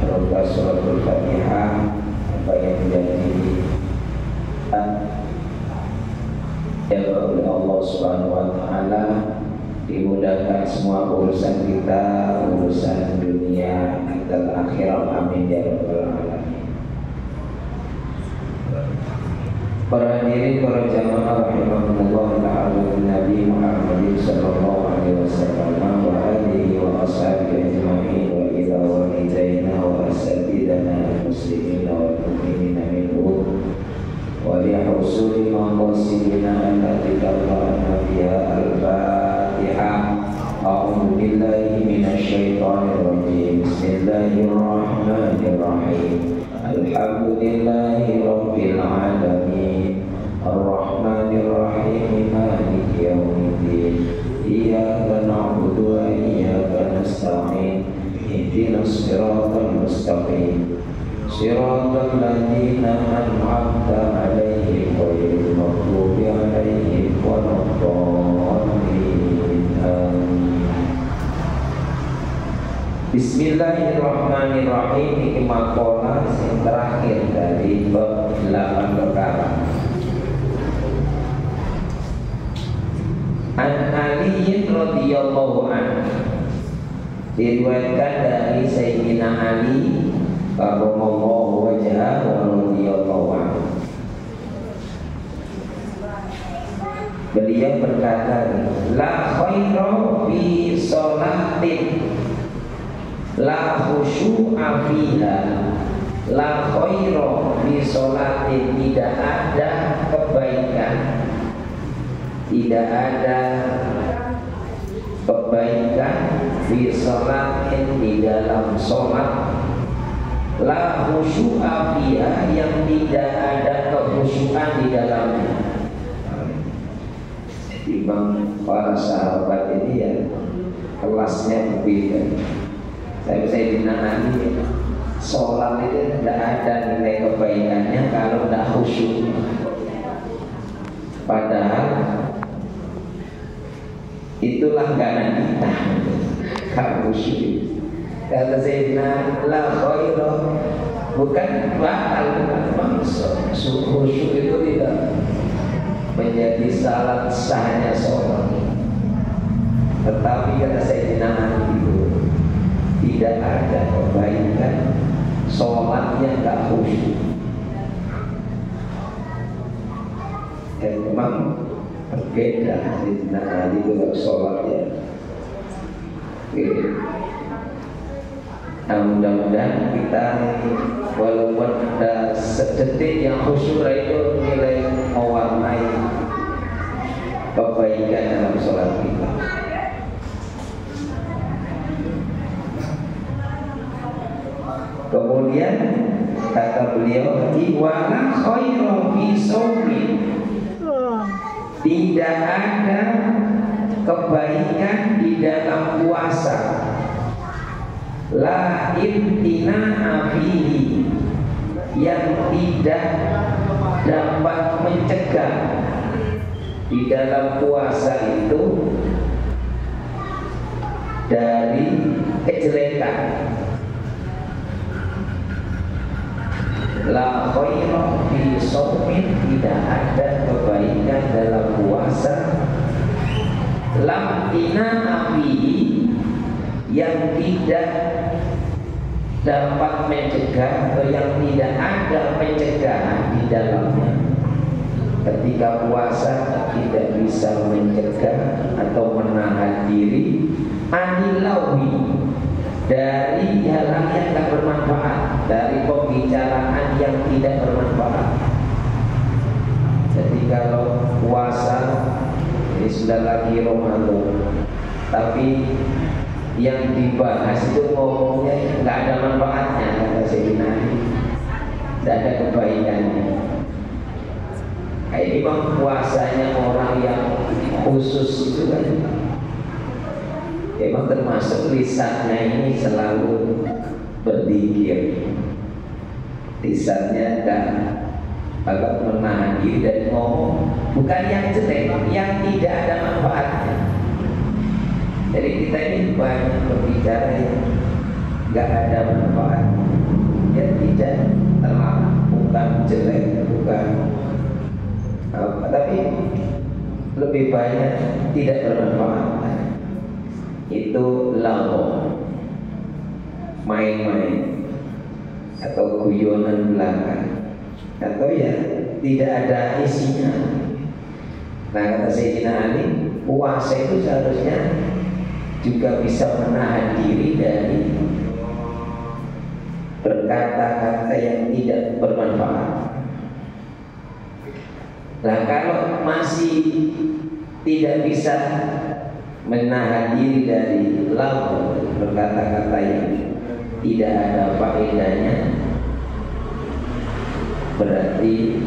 berupa suratul Fatihah apa yang menjadi oleh Allah Subhanahu wa taala, dimudahkan semua urusan kita, urusan dunia dan akhirat, amin ya rabbal alamin. Para hadirin, para jamaah rahimakumullah, ta'ala Nabi Muhammad sallallahu alaihi wasallam wa alihi wa ashabihi ajma'in wa ila walidayna wa asatidana muslimina wal mu'minina minhum wa li husuli maqasidina allati taqana biha al-Fatihah. A'udzu billahi minasy syaithanir rajim. Bismillahirrahmanirrahim. Alhamdulillahi rabbil alamin. Ar-Rahmanir Rahim. Maliki yaumiddin. Iyyaka na'budu wa iyyaka nasta'in. Ihdinas siratal mustaqim. Siratal ladzina an'amta 'alaihim ghairil maghdubi 'alaihim waladdallin. Amin. Bismillahirrahmanirrahim. Ini maqalah yang terakhir dari bab 8 perkara. An Ali radhiyallahu anhu, diriwayatkan dari Sayyidina Ali karramallahu wajhahu radhiyallahu anhu. Beliau berkata, la khaira fi sholatin la khusyu'a fiha. La khaira fi sholatin, tidak ada kebaikan, tidak ada kebaikan fi sholatin, di dalam sholat, la khusyu'a fiha, yang tidak ada kekhusyuan di dalamnya. Imam para sahabat ini ya kelasnya berbeda. Saya Sayyidina Ali, sholat itu tidak ada nilai kebaikannya kalau tidak khusyuk. Padahal itu langganan kita kalau khusyuk. Kata Sayyidina la khairah, bukan batal, bukan maksud. Khusyuk itu tidak menjadi syarat sahnya sholat. Tetapi kata Sayyidina Ali itu tidak ada kebaikan sholat yang tak khusyuk. Dan memang berbeda Sayyidina Ali dengan sholat ya. Nah, mudah-mudahan kita walaupun ada sedetik yang khusyuk itu nilai mewarnai kebaikan dalam sholat kita. Kemudian kata beliau, iwana khairu fi shaumi, tidak ada kebaikan di dalam puasa, la imtina fihi, yang tidak dapat mencegah di dalam puasa itu dari kejelekan. La khaira fi shaumin, tidak ada kebaikan dalam puasa, lam ina fihi, yang tidak dapat mencegah atau yang tidak ada pencegahan di dalamnya. Ketika puasa tidak bisa mencegah atau menahan diri anilawi, dari hal yang tak bermanfaat, dari pembicaraan yang tidak bermanfaat. Jadi kalau puasa ini sudah lagi Ramadan, tapi yang dibahas itu ngomongnya nggak ada manfaatnya, kata Sayyidina Ali, tidak ada kebaikannya. Ini bang, puasanya orang yang khusus itu kan memang termasuk lisannya ini selalu berzikir, lisannya dan agak menahan diri dan ngomong bukan yang jelek, yang tidak ada manfaatnya. Jadi kita ini banyak berbicara yang nggak ada manfaat, ya tidak terlarang, bukan jelek, bukan apa, tapi lebih banyak tidak bermanfaat. Itu lawo, main-main atau guyonan belaka, atau ya tidak ada isinya. Nah, kata Sayyidina Ali, puasa itu seharusnya juga bisa menahan diri dari berkata-kata yang tidak bermanfaat. Nah, kalau masih tidak bisa menahan diri dari lagu, berkata-kata yang tidak ada faedahnya, berarti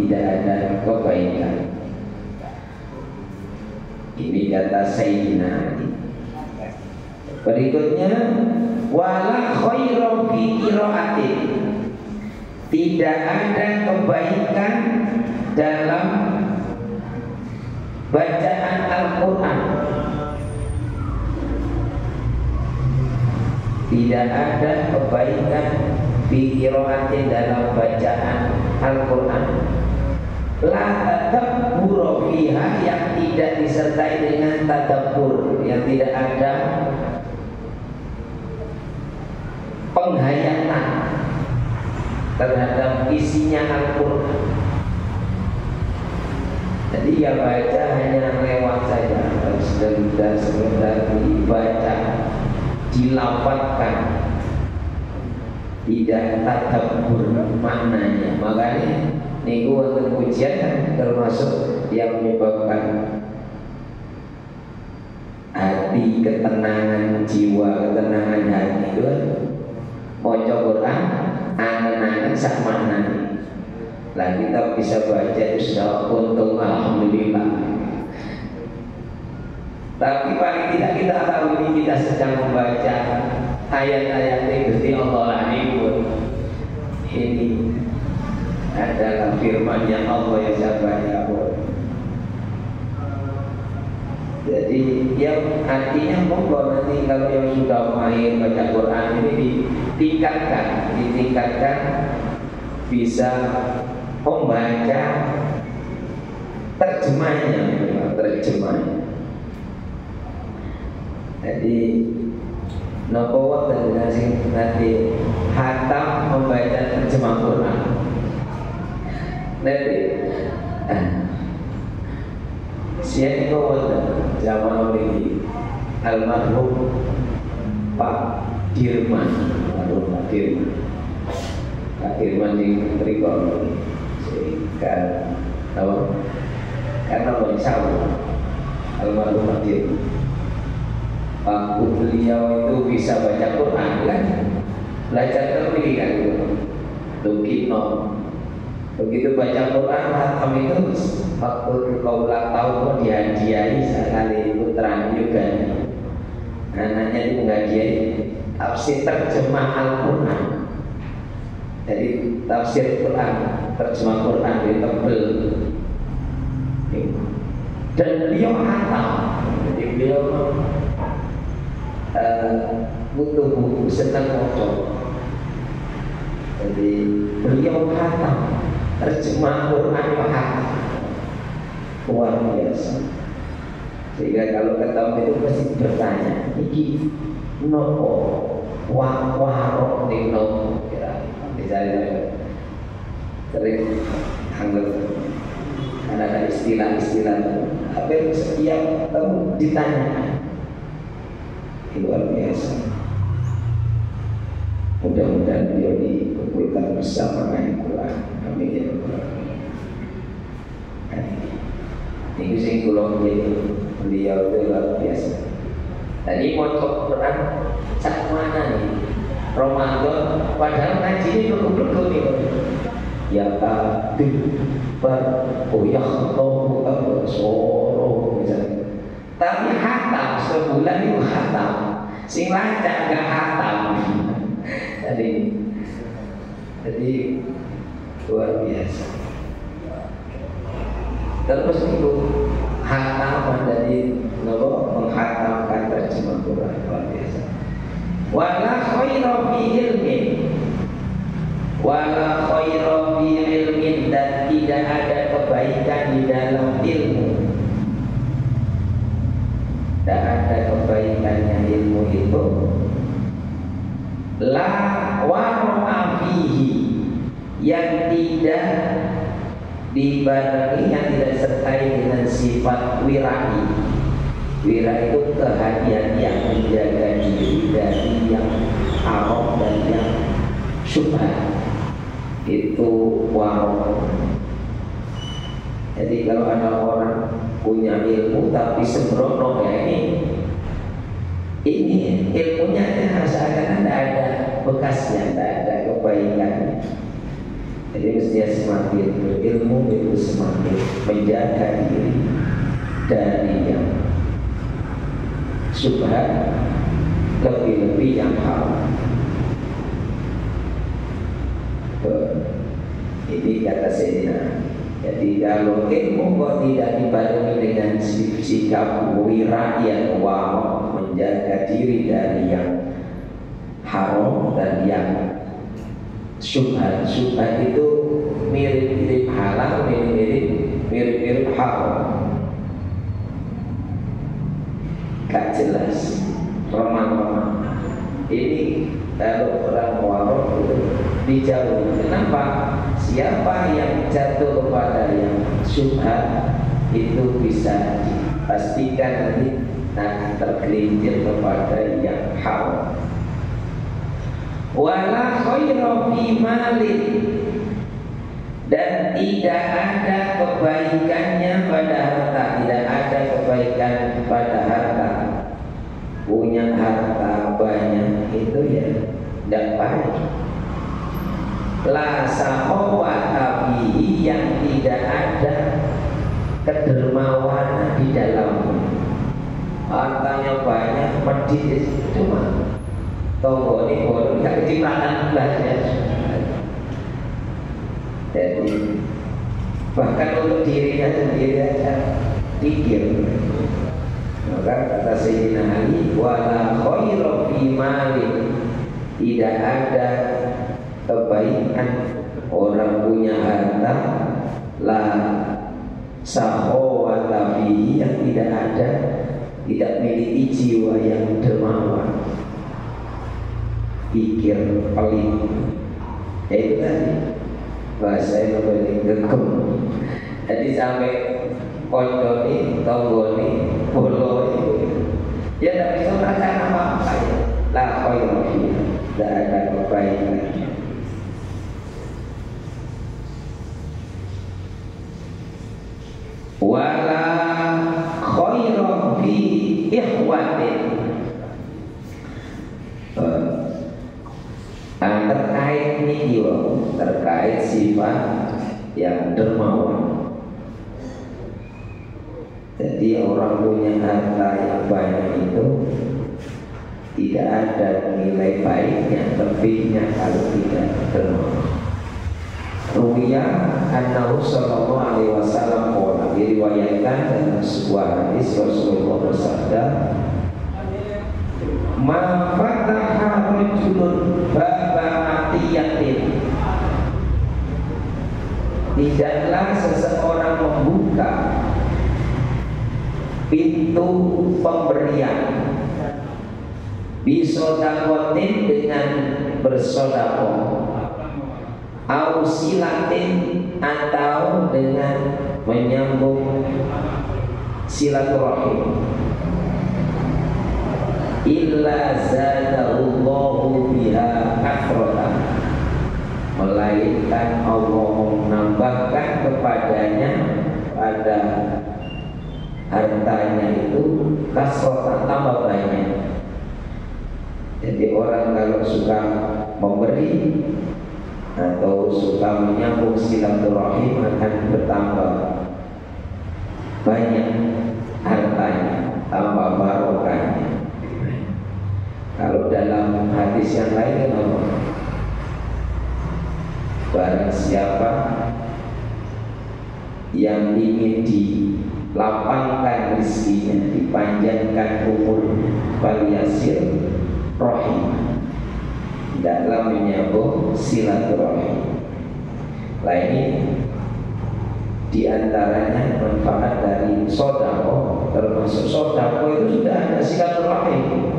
tidak ada kebaikan. Ini kata Sayyidina Ali. Berikutnya, wala khairu fi qiraatin, tidak ada kebaikan dalam bacaan Al-Quran. Tidak ada kebaikan fi qiraatin dalam bacaan Al-Quran. La tadabbur fiha, yang tidak disertai dengan tadabbur, yang tidak ada penghayatan terhadap isinya Al-Quran. Jadi ya baca hanya lewat saja, sebentar dibaca, dilafadzkan, tidak tadabbur maknanya. Makanya niku wonten pujian kan termasuk yang menyebabkan hati, ketenangan jiwa, ketenangan hati itu kan maca Quran angen-angen sak maknane. Lah kita bisa baca itu sudah untung, alhamdulillah. Tapi paling tidak kita tahu ini kita sedang membaca ayat-ayat Gusti Allah ini adalah firman yang Allah yang saya baca. Jadi yang artinya monggo nanti kalau yang sudah mahir baca Quran ini ditingkatkan bisa membaca terjemahnya. Jadi nopo wonten nanti hatam membaca terjemah Quran. Nanti siapa itu wonten zaman ini almarhum Pak Dirman, Pak Dirman di Tribun karena beliau almarhum Pak Dirman. Waktu beliau itu bisa baca Quran kan, belajar teori kan itu, Lukino. Begitu baca Quran, hatam itu waktu kau ulang tahun dihadiahi sekali putranya juga. Anaknya itu menghadiahi tafsir terjemah Al-Quran. Jadi tafsir Quran, terjemah Quran di tebel. Dan beliau hatam. Jadi beliau butuh buku, senang motor. Jadi beliau hatam terjemah Quran hatam, luar biasa. Sehingga kalau ketemu itu pasti bertanya, iki nopo warok ning nopo kira. Misalnya sering anggap karena ada istilah-istilah apa yang setiap kamu ditanya, luar biasa. Mudah-mudahan beliau dikumpulkan bersama dengan Quran. Amin ya rabbal alamin. Ini sing kula beliau itu luar biasa. Tadi mau Quran sak mana nih? Ramadan padahal ngaji ini berkumpul nih. Ya kadib berkoyah tahu soro misalnya. Tapi hatam sebulan itu hatam. Sing lancar gak hatam. Jadi luar biasa. Terus itu hatam menjadi menghatamkan terjemah Quran luar biasa. Wala khaira fi ilmin, wala khaira fi ilmin, dan tidak ada kebaikan di dalam ilmu. Tidak ada kebaikannya ilmu itu. La wara'a fihi, yang tidak dibarengi, yang tidak sertai dengan sifat wirai. Wira itu kehadian yang menjaga diri dari yang haram dan yang syubhat. Itu waro. Jadi kalau ada orang punya ilmu tapi sembrono, ya ini ilmunya seakan-akan tidak ada bekasnya, tidak ada kebaikannya. Jadi mestinya semakin berilmu itu semakin menjaga diri dari yang syubhat, lebih-lebih yang haram. Ini kata Sayyidina. Jadi kalau ilmu kok tidak dibarengi dengan sikap wira yang waro, menjaga diri dari yang haram dan yang syubhat. Syubhat itu mirip-mirip halal, mirip-mirip haram. Gak jelas, remang-remang. Ini kalau orang waro itu dijauhi. Kenapa? Siapa yang jatuh kepada yang syubhat itu bisa dipastikan nanti akan tergelincir kepada yang haram. Wala khaira fi malin, dan tidak ada kebaikannya pada harta. Tidak ada kebaikan pada harta. Punya harta banyak itu ya tidak baik. La sahawata bihi, yang tidak ada kedermawanan di dalamnya. Hartanya banyak, medit cuma tonggo ini bolong, gak kecipratan belahnya. Jadi bahkan untuk dirinya sendiri aja pikir. Maka kata Sayyidina Ali, wala khaira fi malin, tidak ada kebaikan orang punya harta, la sahawata fihi, yang tidak ada, tidak memiliki jiwa yang dermawan, pikir pelit. Itu tadi bahasa yang paling gegem. Jadi sampai kondoni, tonggoni, boloi, ya tidak bisa merasakan apa-apa ya. La khaira fihi, tidak ada kebaikan. Wala khaira fi ikhwatin. Terkait ini terkait sifat yang dermawan. Jadi orang punya harta yang banyak itu tidak ada nilai baiknya, lebihnya kalau tidak dermawan. Ruya annahu sallallahu alaihi wasallam qala, diriwayatkan dalam sebuah hadis Rasulullah bersabda, ma fataha rajulun baba atiyatin, tidaklah seseorang membuka pintu pemberian bisodakotin, dengan bersodakoh, ausilatin, atau dengan menyambung silaturahim, illa zadallahu biha kathratan, melainkan Allah menambahkan kepadanya pada hartanya itu kasrotan, tambah banyak. Jadi orang kalau suka memberi atau suka menyambung silaturahim akan bertambah banyak hartanya, tambah barokahnya. Kalau dalam hadis yang lain apa? Barang siapa yang ingin dilapangkan rezekinya, dipanjangkan umurnya, faliyasir rahim, dalam menyambung silaturahim. Nah ini diantaranya manfaat dari sodako. Termasuk sodako itu sudah ada silaturahim.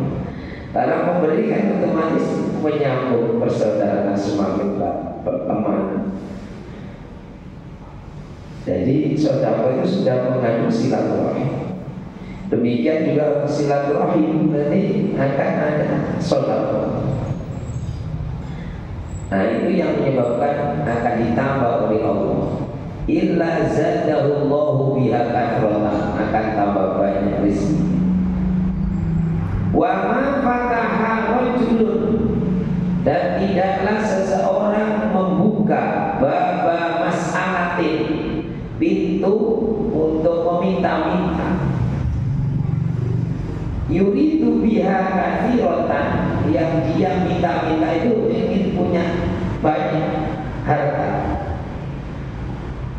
Karena memberikan otomatis menyambung persaudaraan semakin pertemanan. Jadi sodako itu sudah mengandung silaturahim. Demikian juga silaturahim nanti akan ada sodako. Nah itu yang menyebabkan akan ditambah oleh Allah. Illa zadahullahu biha kathratan, akan tambah banyak rezeki. Wa ma fataha rajulun, dan tidaklah seseorang membuka baba mas'alatin, pintu untuk meminta-minta, yuridu biha kathiratan, yang dia minta-minta itu ingin punya banyak harta.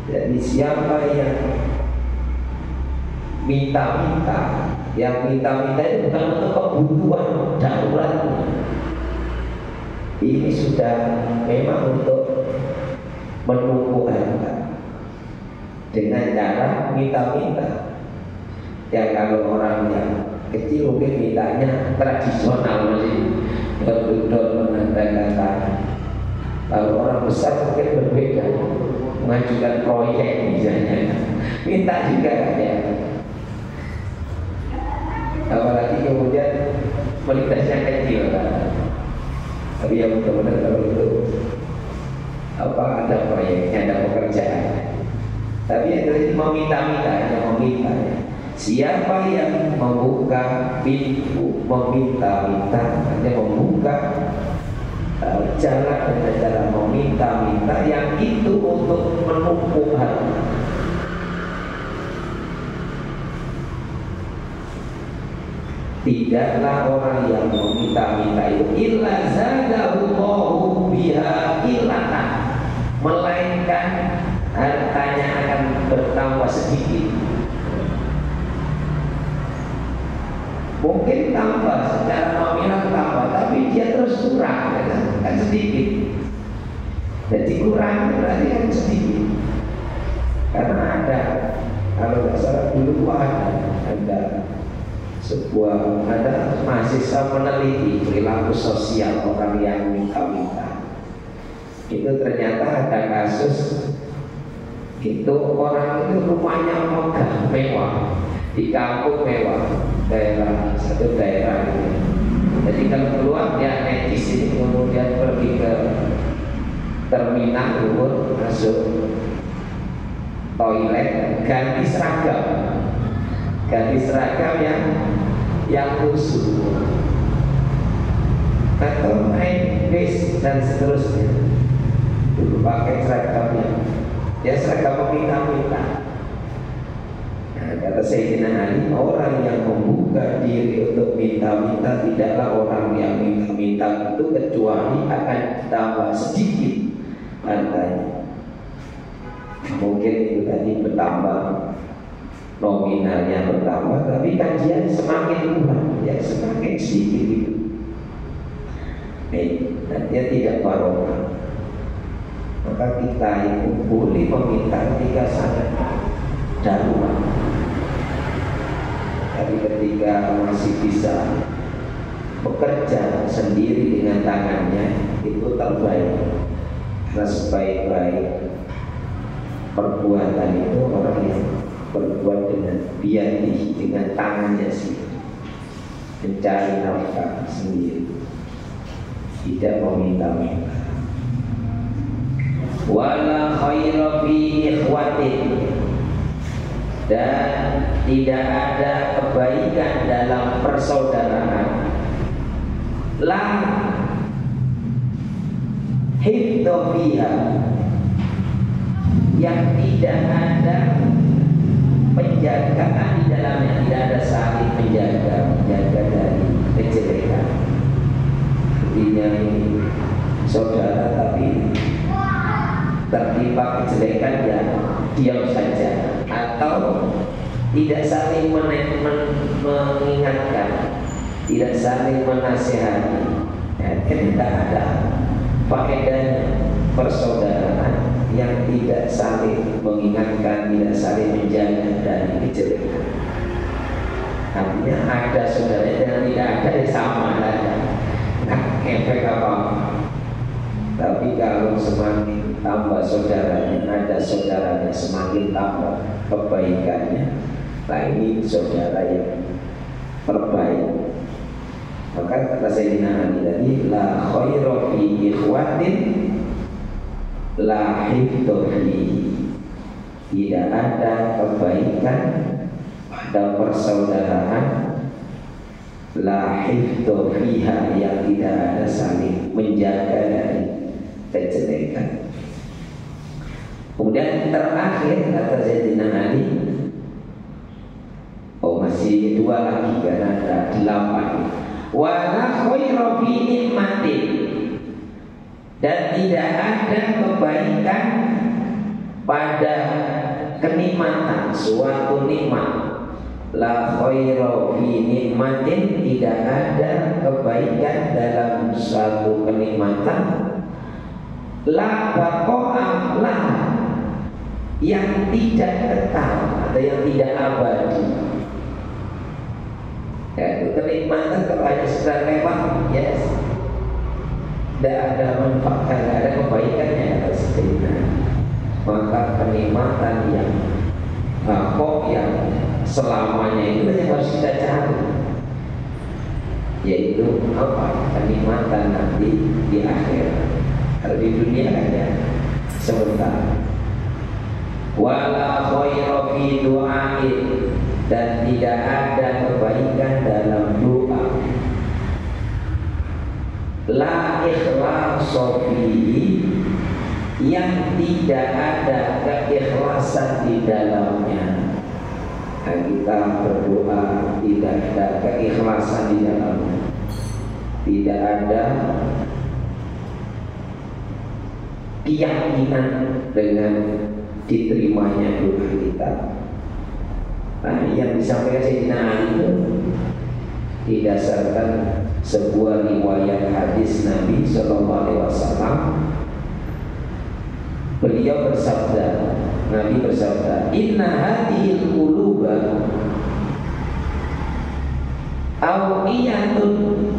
Jadi siapa yang minta-minta, yang minta-minta itu bukan untuk kebutuhan daruratnya, ini sudah memang untuk menumpuk harta dengan cara minta-minta. Ya kalau orang yang kecil mungkin mintanya tradisional masih dodol menantang-nantang. Kalau orang besar mungkin berbeda, mengajukan proyek misalnya, minta juga ya. Apalagi kemudian kualitasnya kecil kan. Tapi yang benar-benar kalau itu ada proyeknya, ada pekerjaan. Tapi yang tadi meminta-minta, hanya meminta ya. Siapa yang membuka pintu meminta-minta, hanya membuka jalan dengan cara meminta-minta, yang itu untuk menumpuk harta. Tidaklah orang yang meminta-minta itu illa zadahullahu biha qillatan, melainkan hartanya akan bertambah sedikit. Mungkin tambah secara nominal tambah, tapi dia terus kurang, kan sedikit. Jadi kurang berarti kan sedikit. Karena ada, kalau nggak salah dulu ada sebuah mahasiswa meneliti perilaku sosial orang yang minta-minta. Itu ternyata ada kasus itu orang itu rumahnya megah mewah di kampung mewah, satu daerah itu. Jadi kalau keluar dia netis ini, kemudian pergi ke terminal umur, masuk toilet, ganti seragam yang khusus, atau naik bis dan seterusnya, dulu pakai seragamnya, ya seragam meminta-minta. Nah, kata Sayyidina Ali, orang yang membuka diri untuk minta-minta tidaklah orang yang minta-minta itu, kecuali akan tambah sedikit hartanya. Mungkin itu tadi bertambah, nominalnya bertambah, tapi kajian semakin kurang, ya semakin sedikit itu. Dan dia tidak barokah. Maka kita itu boleh meminta ketika sangat darurat. Tapi ketika masih bisa bekerja sendiri dengan tangannya, itu terbaik. Karena sebaik-baik perbuatan itu orang yang berbuat dengan biyadi, dengan tangannya sendiri, mencari nafkah sendiri, tidak meminta-minta. Wala khaira fi ikhwatin, dan tidak ada kebaikan dalam persaudaraan, la hifdha fiha, yang tidak ada penjagaan di dalamnya, tidak ada saling menjaga dari kejelekan. Artinya ini saudara tapi tertimpa kejelekan, ya diam saja, atau tidak saling mengingatkan, tidak saling menasihati, ya, tidak ada faedahnya persaudaraan yang tidak saling mengingatkan, tidak saling menjaga dari kejelekan. Artinya ada saudaranya dan tidak ada ya sama saja, nggak efek apa. Tapi kalau semakin tambah saudaranya, ada saudaranya semakin tambah kebaikannya. Nah ini saudara yang terbaik. Maka kata Sayyidina Ali tadi, la khairu fi ikhwatin la hifdhu fihi. Tidak ada kebaikan pada persaudaraan la hifdhu fiha, yang tidak ada saling menjaga dari kejelekan. Kemudian terakhir kata Sayyidina Ali, masih dua lagi karena ada 8. Wala khairu fi nikmatin, dan tidak ada kebaikan pada kenikmatan, suatu nikmat. La khairu fi nikmatin, tidak ada kebaikan dalam suatu kenikmatan. La baqa'a laha, yang tidak kekal atau yang tidak abadi. Ya, itu kenikmatan kalau hanya sekedar lewat, yes, tidak ada manfaat, tidak ada kebaikannya atas dirinya. Maka kenikmatan yang pokok, yang selamanya itu yang harus kita cari, yaitu apa? Kenikmatan nanti di akhirat. Kalau di dunia hanya sebentar. Wala khairu fi du'ain, dan tidak ada kebaikan dalam doa. La ikhlasu fihi, yang tidak ada keikhlasan di dalamnya. Nah, kita berdoa tidak ada keikhlasan di dalamnya, tidak ada keyakinan dengan diterimanya doa kita. Nah, yang disampaikan Sayyidina Ali itu didasarkan sebuah riwayat hadis Nabi SAW. Beliau bersabda, Nabi bersabda, Inna hadhil quluba awiyatun,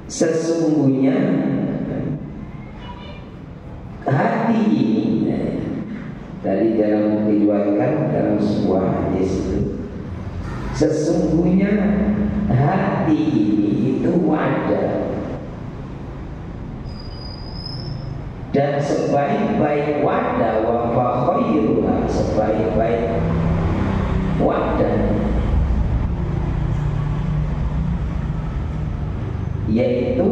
sesungguhnya hati ini, dari dalam diriwayatkan dalam sebuah hadis itu, sesungguhnya hati ini itu wadah, dan sebaik-baik wadah wa khairuha, sebaik-baik wadah yaitu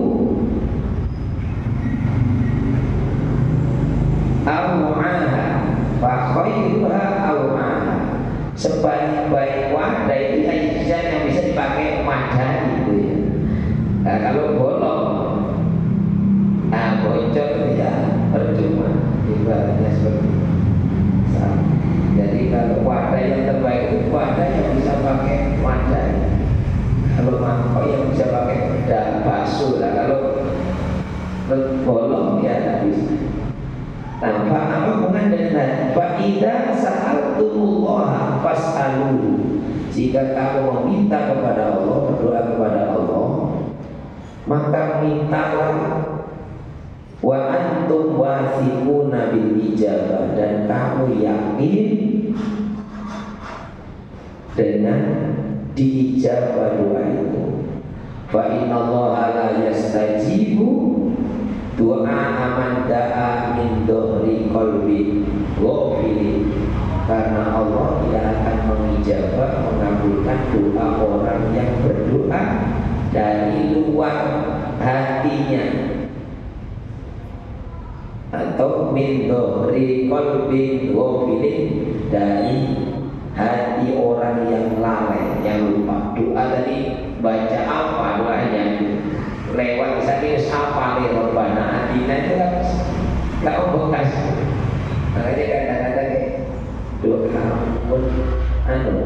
aw'aha, fa khairuha aw'aha, sebaik-baik wadah itu yang bisa dipakai wadah gitu ya. Nah, kalau bolong, bocor ya percuma, ibaratnya seperti itu. Jadi kalau wadah yang terbaik itu wadah yang bisa pakai wadah. Kalau mangkok yang bisa pakai bakso lah. Kalau bolong ya tidak bisa. Tanpa apa hubungan dengan fa'idha sa'altumullaha fas'aluhu, jika kamu meminta kepada Allah, berdoa kepada Allah, maka mintalah. Wa antum wathiquna bil ijabah, dan kamu yakin dengan diijabah doa itu. Fa innallaha la yastajibu doa man da'a min dhahri qalbi ghafilin, karena Allah tidak akan mengijabah, mengabulkan doa orang yang berdoa dari luar hatinya, atau min dhahri qalbi ghafilin, dari hati orang yang lalai, yang lupa. Doa tadi baca apa doanya, lewat misalnya apa nih Rabbana atina, itu kan nggak bekas. Makanya kadang-kadang doa pun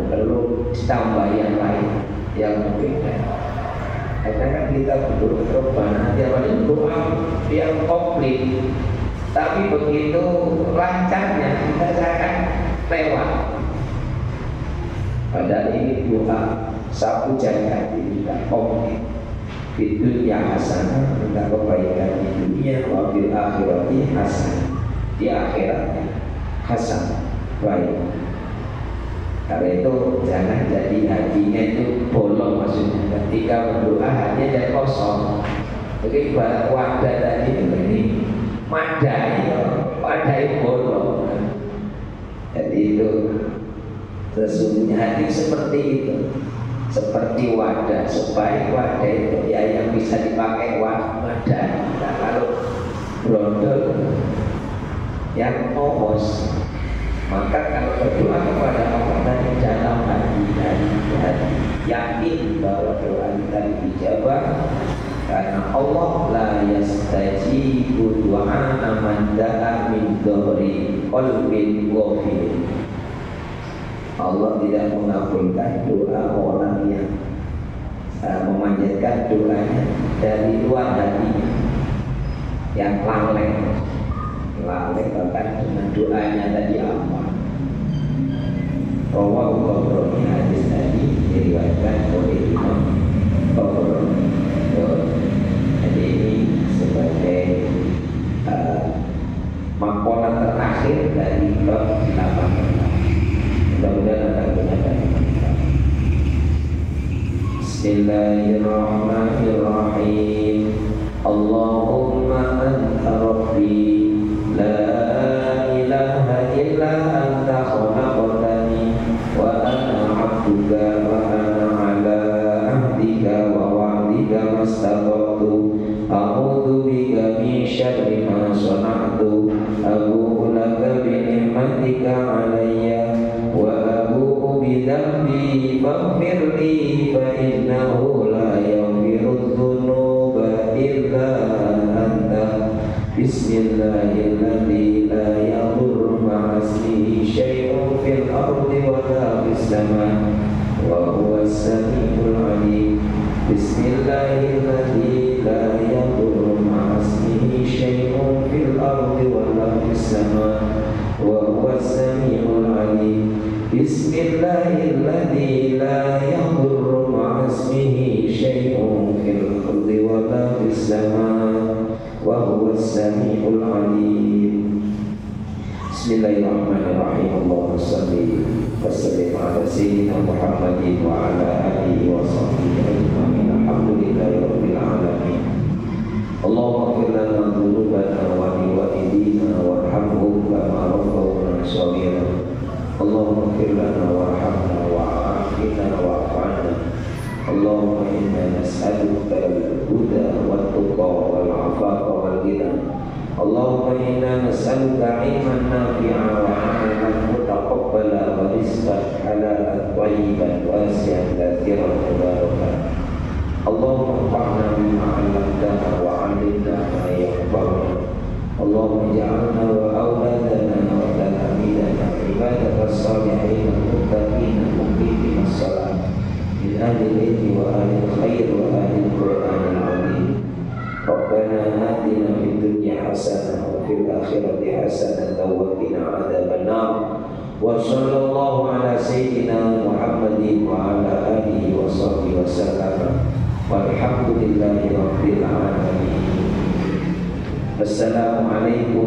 perlu ditambah yang lain yang berbeda. Karena kan kita berdoa Rabbana awalnya doa yang komplit, tapi begitu lancarnya kita akan lewat. Padahal ini doa sapu jagat ini tidak komplit. Itu yang hasanah, minta kebaikan di dunia, wabil akhirati hasanah, di akhiratnya hasanah, baik. Karena itu jangan jadi hatinya itu bolong, maksudnya ketika berdoa hanya jadi kosong. Jadi wadah tadi ini madai bolong. Jadi itu sesungguhnya hati seperti itu, seperti wadah, supaya wadah itu ya yang bisa dipakai wadah. Nah, kalau brondol yang pos, maka kalau berdoa kepada Allah dari dalam hati, yakin bahwa doa kita dijawab, karena Allah la yastajibu du'a man da'a min dhahri qalbin ghafil. Allah tidak mengabulkan doa orang yang memanjatkan doanya dari luar hatinya, yang lalai bahkan dengan doanya tadi apa. Rawahu Tabrani, hadis tadi diriwayatkan oleh Imam Tabrani. Jadi ini sebagai makalah terakhir dari bab 8. Mudah-mudahan akan benar. Bismillahirrahmanirrahim. Allahumma anta rabbi la ilaha illa anta khalaqtani wa ana 'abduka wa ana 'ala ahdika wa wa'dika mastata'tu a'udzu bika min syarri ma sana'tu abu'u laka bi ni'matika 'alayya wa abu'u bi dhanbi faghfir li fa innahu la yaghfiru dzunuba illa anta. Bismillahirrahmanirrahim. La yadurru ma'asmihi syai'un fil ardi wa la fis sama' wa huwas sami'ul 'alim. Bismillahirrahmanirrahim. La yadurru ma'asmihi syai'un fil ardi wa la fis sama' wa huwas sami'ul 'alim. Bismillahirrahmanirrahim. La yadurru ma'asmihi syai'un fil ardi wa la fis sama' wa huwas sami'ul 'alim. Bismillahirrahmanirrahim. Allahumma shalli wa sallim ala sayyidina Muhammadin wa ala alihi wa sahbihi ajma'in. Alhamdulillahi rabbil alamin. Allahumma ighfir lana dhunubana wa liwalidina warhamhum kama rabbawna shaghira. Allahumma ighfir lana warhamna wa'afina wa'fu 'anna. Allahumma inna nas'aluka al-huda wat-tuqa wal-'afafa wal-ghina. Allahumma inna nas'aluka 'ilman nafi'a wa 'amalan mutaqabbala wa rizqan halalan thayyiban wasi'an katsiran mubarakan. Allahumma anfa'na bima 'allamtana wa 'allimna ma yanfa'una. Allahumma ij'alna wa awladana wa talamidana ibadaka as-salihin al-muttaqin muqimina as-salat min ahli al-ilmi wa ahli al-khair wa ahli al-Qur'an al-'azim. Rabbana atina fid dunya hasanah wa fil akhirati hasanah wa qina adzaban nar. Wa sallallahu ala sayyidina Muhammadin wa ala alihi wa sahbihi wa sallam. Walhamdulillahi rabbil alamin. Assalamualaikum